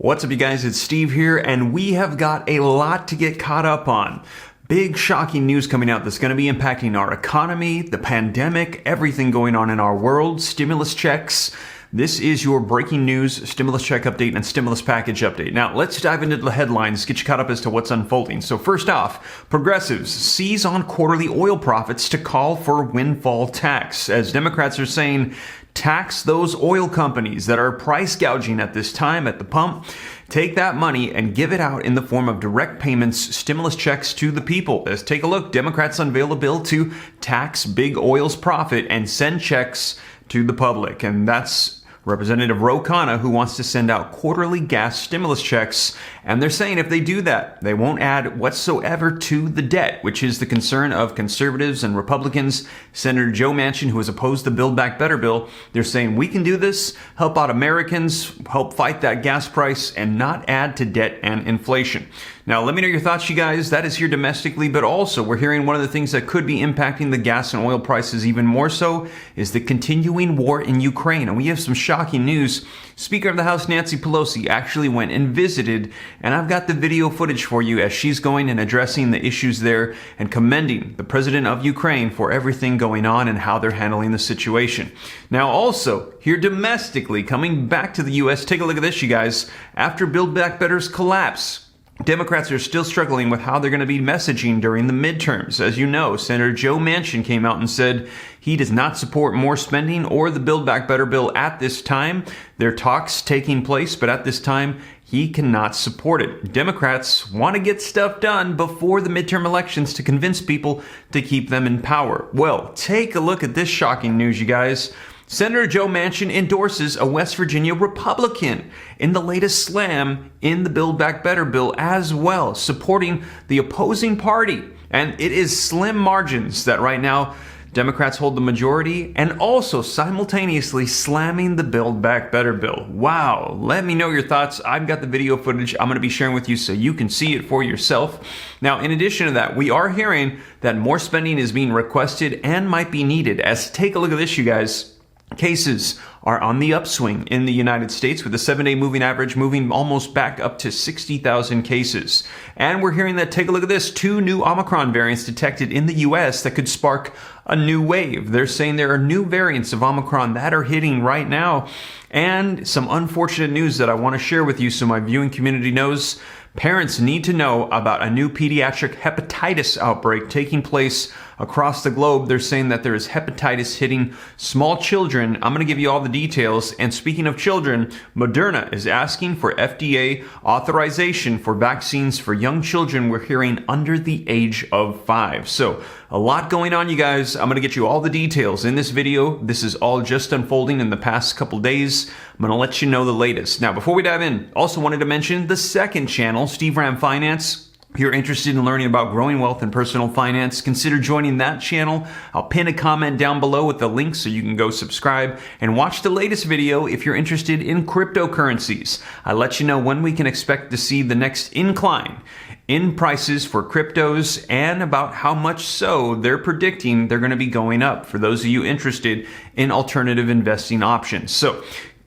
What's up, you guys? It's Steve here, and we have got a lot to get caught up on. Big shocking news coming out that's going to be impacting our economy, the pandemic, everything going on in our world, stimulus checks. This is your breaking news, stimulus check update, and stimulus package update. Now, let's dive into the headlines, get you caught up as to what's unfolding. So first off, progressives seize on quarterly oil profits to call for windfall tax, as Democrats are saying, tax those oil companies that are price gouging at this time at the pump. Take that money and give it out in the form of direct payments, stimulus checks to the people. Let's take a look. Democrats unveil a bill to tax big oil's profit and send checks to the public. And that's Representative Ro Khanna, who wants to send out quarterly gas stimulus checks. And they're saying if they do that, they won't add whatsoever to the debt, which is the concern of conservatives and Republicans. Senator Joe Manchin, who has opposed the Build Back Better bill, they're saying we can do this, help out Americans, help fight that gas price, and not add to debt and inflation. Now, let me know your thoughts, you guys. That is here domestically, but also we're hearing one of the things that could be impacting the gas and oil prices even more so is the continuing war in Ukraine. And we have some shocking news. Speaker of the House, Nancy Pelosi, actually went and visited, and I've got the video footage for you as she's going and addressing the issues there and commending the president of Ukraine for everything going on and how they're handling the situation. Now, also, here domestically, coming back to the U.S., take a look at this, you guys. After Build Back Better's collapse, Democrats are still struggling with how they're going to be messaging during the midterms. As you know, Senator Joe Manchin came out and said he does not support more spending or the Build Back Better bill at this time. There are talks taking place, but at this time, he cannot support it. Democrats want to get stuff done before the midterm elections to convince people to keep them in power. Well, take a look at this shocking news, you guys. Senator Joe Manchin endorses a West Virginia Republican in the latest slam in the Build Back Better bill as well, supporting the opposing party. And it is slim margins that right now Democrats hold the majority and also simultaneously slamming the Build Back Better bill. Wow. Let me know your thoughts. I've got the video footage I'm going to be sharing with you so you can see it for yourself. Now, in addition to that, we are hearing that more spending is being requested and might be needed. As take a look at this, you guys. Cases are on the upswing in the United States, with the 7-day moving average moving almost back up to 60,000 cases. And we're hearing that, take a look at this, 2 new Omicron variants detected in the U.S. that could spark a new wave. They're saying there are new variants of Omicron that are hitting right now. And some unfortunate news that I want to share with you so my viewing community knows. Parents need to know about a new pediatric hepatitis outbreak taking place across the globe. They're saying that there is hepatitis hitting small children. I'm going to give you all the details. And speaking of children, Moderna is asking for FDA authorization for vaccines for young children. We're hearing under the age of 5. So a lot going on, you guys. I'm going to get you all the details in this video. This is all just unfolding in the past couple days. I'm going to let you know the latest. Now, before we dive in, also wanted to mention the second channel, Steve Ram Finance. If you're interested in learning about growing wealth and personal finance, consider joining that channel. I'll pin a comment down below with the link so you can go subscribe and watch the latest video if you're interested in cryptocurrencies. I let you know when we can expect to see the next incline in prices for cryptos and about how much so they're predicting they're going to be going up for those of you interested in alternative investing options. So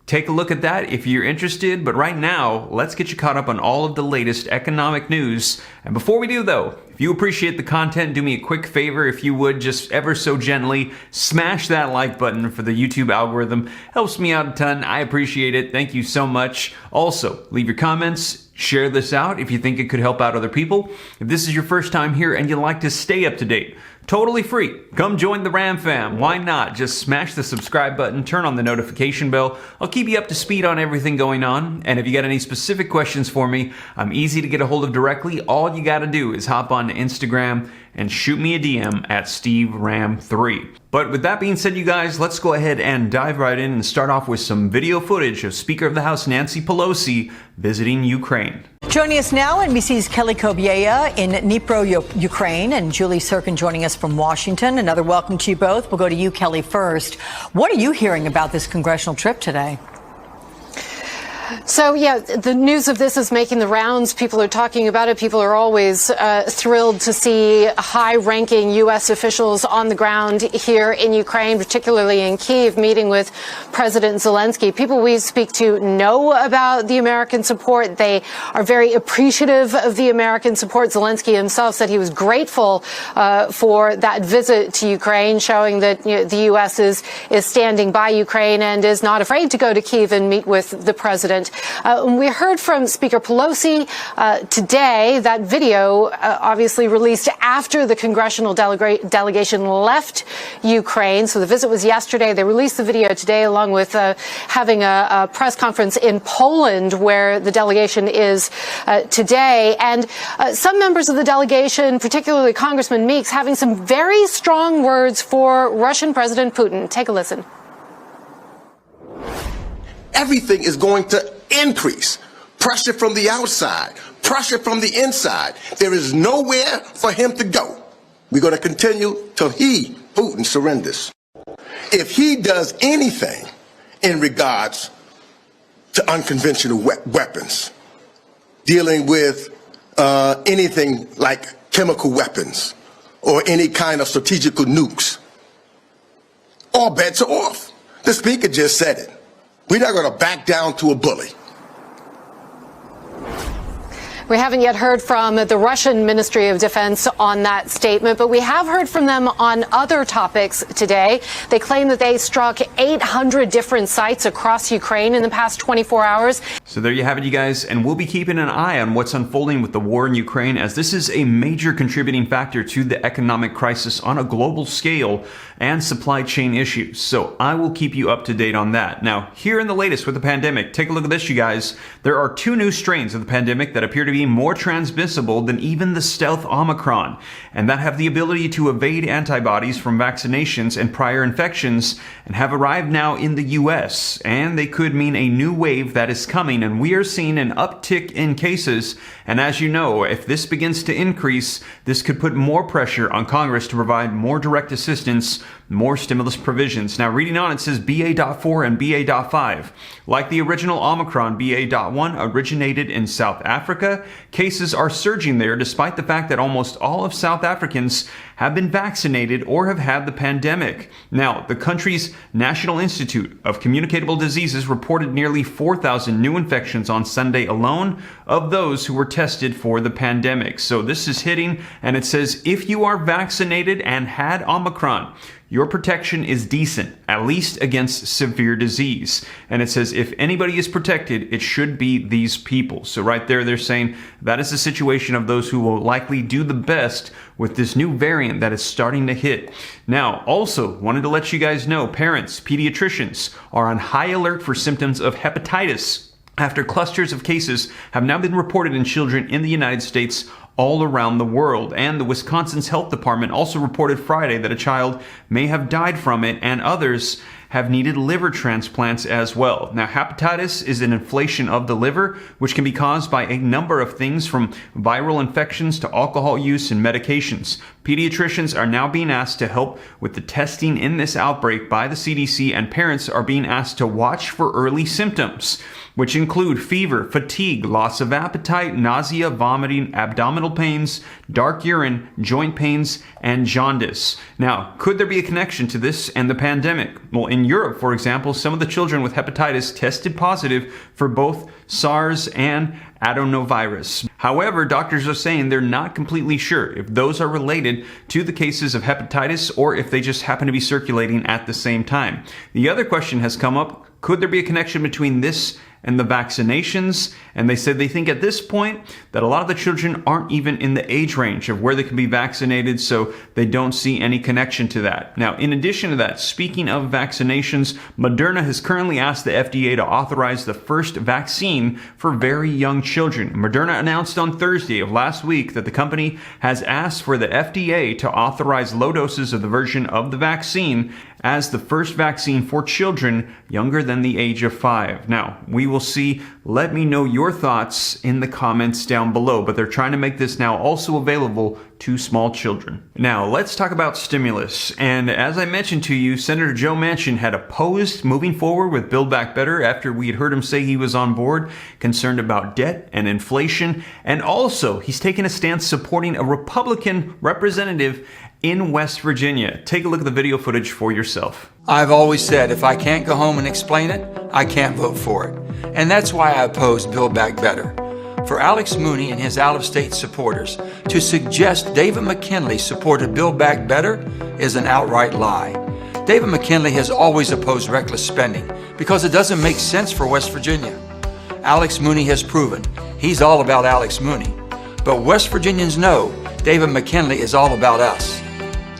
take a look at that if you're interested, but right now, let's get you caught up on all of the latest economic news. And before we do, though, if you appreciate the content, do me a quick favor, if you would, just ever so gently, smash that like button for the YouTube algorithm. Helps me out a ton. I appreciate it. Thank you so much. Also, leave your comments. Share this out if you think it could help out other people. If this is your first time here and you'd like to stay up to date, totally free. Come join the Ram fam. Why not? Just smash the subscribe button, turn on the notification bell. I'll keep you up to speed on everything going on. And if you got any specific questions for me, I'm easy to get a hold of directly. All you got to do is hop on to Instagram and shoot me a DM at SteveRam3. But with that being said, you guys, let's go ahead and dive right in and start off with some video footage of Speaker of the House Nancy Pelosi visiting Ukraine. Joining us now, NBC's Kelly Kobiela in Dnipro, Ukraine, and Julie Sirkin joining us from Washington. Another welcome to you both. We'll go to you, Kelly, first. What are you hearing about this congressional trip today? So, yeah, the news of this is making the rounds. People are talking about it. People are always thrilled to see high-ranking U.S. officials on the ground here in Ukraine, particularly in Kyiv, meeting with President Zelensky. People we speak to know about the American support. They are very appreciative of the American support. Zelensky himself said he was grateful for that visit to Ukraine, showing that the U.S. is standing by Ukraine and is not afraid to go to Kyiv and meet with the president. We heard from Speaker Pelosi today. That video obviously released after the congressional delegation left Ukraine. So the visit was yesterday. They released the video today, along with having a press conference in Poland, where the delegation is today. And some members of the delegation, particularly Congressman Meeks, having some very strong words for Russian President Putin. Take a listen. Everything is going to increase. Pressure from the outside, pressure from the inside. There is nowhere for him to go. We're going to continue till Putin, surrenders. If he does anything in regards to unconventional weapons, dealing with anything like chemical weapons or any kind of strategical nukes, all bets are off. The speaker just said it. We're not going to back down to a bully. We haven't yet heard from the Russian Ministry of Defense on that statement, but we have heard from them on other topics today. They claim that they struck 800 different sites across Ukraine in the past 24 hours. So there you have it, you guys, and we'll be keeping an eye on what's unfolding with the war in Ukraine, as this is a major contributing factor to the economic crisis on a global scale and supply chain issues. So I will keep you up to date on that. Now, here in the latest with the pandemic, take a look at this, you guys. There are 2 new strains of the pandemic that appear to be more transmissible than even the stealth Omicron, and that have the ability to evade antibodies from vaccinations and prior infections, and have arrived now in the US, and they could mean a new wave that is coming, and we are seeing an uptick in cases. And as you know, if this begins to increase, this could put more pressure on Congress to provide more direct assistance, more stimulus provisions. Now, reading on, it says BA.4 and BA.5. Like the original Omicron, BA.1 originated in South Africa. Cases are surging there despite the fact that almost all of South Africans have been vaccinated or have had the pandemic. Now, the country's National Institute of Communicable Diseases reported nearly 4,000 new infections on Sunday alone of those who were tested for the pandemic. So this is hitting, and it says if you are vaccinated and had Omicron, your protection is decent, at least against severe disease. And it says if anybody is protected, it should be these people. So right there, they're saying that is the situation of those who will likely do the best with this new variant that is starting to hit. Now, also wanted to let you guys know, parents, pediatricians are on high alert for symptoms of hepatitis after clusters of cases have now been reported in children in the United States all around the world. And the Wisconsin's health department also reported Friday that a child may have died from it, and others have needed liver transplants as well. Now, hepatitis is an inflammation of the liver, which can be caused by a number of things, from viral infections to alcohol use and medications. Pediatricians are now being asked to help with the testing in this outbreak by the CDC, and parents are being asked to watch for early symptoms, which include fever, fatigue, loss of appetite, nausea, vomiting, abdominal pains, dark urine, joint pains, and jaundice. Now, could there be a connection to this and the pandemic? Well, in Europe, for example, some of the children with hepatitis tested positive for both SARS and adenovirus. However, doctors are saying they're not completely sure if those are related to the cases of hepatitis or if they just happen to be circulating at the same time. The other question has come up: could there be a connection between this and the vaccinations? And they said they think at this point that a lot of the children aren't even in the age range of where they can be vaccinated, so they don't see any connection to that. Now, in addition to that, speaking of vaccinations, Moderna has currently asked the FDA to authorize the first vaccine for very young children. Moderna announced on Thursday of last week that the company has asked for the FDA to authorize low doses of the version of the vaccine as the first vaccine for children younger than the age of 5. Now, we will see Let me know your thoughts in the comments down below. But they're trying to make this now also available to small children. Now, let's talk about stimulus. And as I mentioned to you, Senator Joe Manchin had opposed moving forward with Build Back Better after we had heard him say he was on board, concerned about debt and inflation. And also, he's taken a stance supporting a Republican representative in West Virginia. Take a look at the video footage for yourself. I've always said if I can't go home and explain it, I can't vote for it. And that's why I oppose Build Back Better. For Alex Mooney and his out-of-state supporters to suggest David McKinley supported Build Back Better is an outright lie. David McKinley has always opposed reckless spending because it doesn't make sense for West Virginia. Alex Mooney has proven he's all about Alex Mooney. But West Virginians know David McKinley is all about us.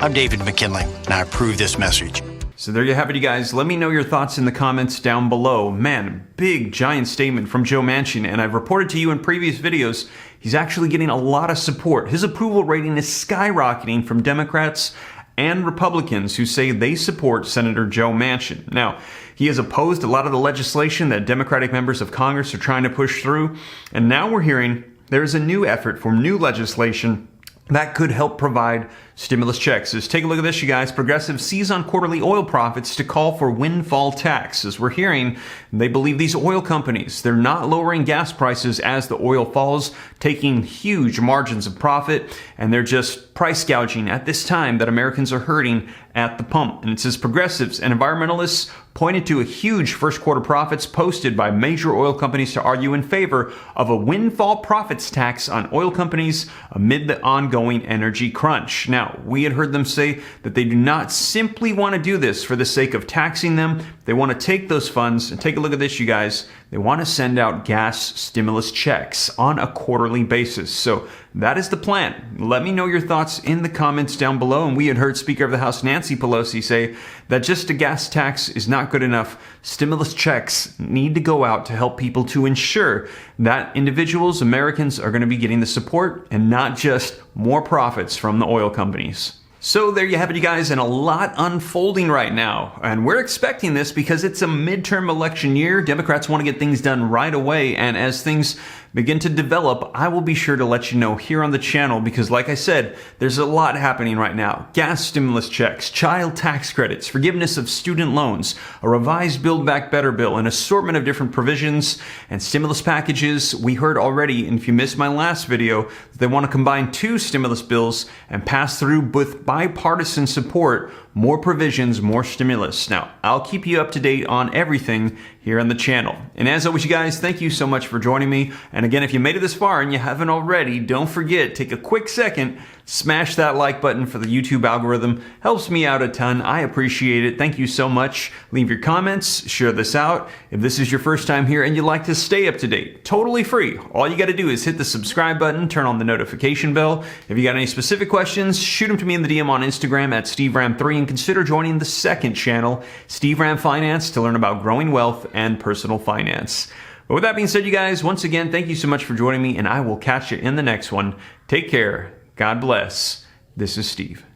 I'm David McKinley, and I approve this message. So there you have it, you guys. Let me know your thoughts in the comments down below. Man, big, giant statement from Joe Manchin, and I've reported to you in previous videos, he's actually getting a lot of support. His approval rating is skyrocketing from Democrats and Republicans who say they support Senator Joe Manchin. Now, he has opposed a lot of the legislation that Democratic members of Congress are trying to push through, and now we're hearing there is a new effort for new legislation that could help provide stimulus checks. Just take a look at this, you guys. Progressives seize on quarterly oil profits to call for windfall tax. As we're hearing, they believe these oil companies, they're not lowering gas prices as the oil falls, taking huge margins of profit, and they're just price gouging at this time that Americans are hurting at the pump. And it says progressives and environmentalists pointed to a huge first quarter profits posted by major oil companies to argue in favor of a windfall profits tax on oil companies amid the ongoing energy crunch. Now, we had heard them say that they do not simply want to do this for the sake of taxing them. They want to take those funds, and take a look at this, you guys. They want to send out gas stimulus checks on a quarterly basis. So that is the plan. Let me know your thoughts in the comments down below. And we had heard Speaker of the House Nancy Pelosi say that just a gas tax is not good enough. Stimulus checks need to go out to help people, to ensure that individuals, Americans, are going to be getting the support and not just more profits from the oil companies. So there you have it, you guys, and a lot unfolding right now. And we're expecting this because it's a midterm election year. Democrats want to get things done right away. And as things begin to develop, I will be sure to let you know here on the channel because, like I said, there's a lot happening right now. Gas stimulus checks, child tax credits, forgiveness of student loans, a revised Build Back Better bill, an assortment of different provisions and stimulus packages. We heard already, and if you missed my last video, they want to combine two stimulus bills and pass through with bipartisan support more provisions, more stimulus. Now, I'll keep you up to date on everything here on the channel. And as always, you guys, thank you so much for joining me. And again, if you made it this far and you haven't already, don't forget, take a quick second, smash that like button for the YouTube algorithm. Helps me out a ton. I appreciate it. Thank you so much. Leave your comments, share this out. If this is your first time here and you'd like to stay up to date, totally free. All you got to do is hit the subscribe button, turn on the notification bell. If you got any specific questions, shoot them to me in the DM on Instagram at SteveRam3, and consider joining the second channel, Steve Ram Finance, to learn about growing wealth and personal finance. But with that being said, you guys, once again, thank you so much for joining me, and I will catch you in the next one. Take care. God bless. This is Steve.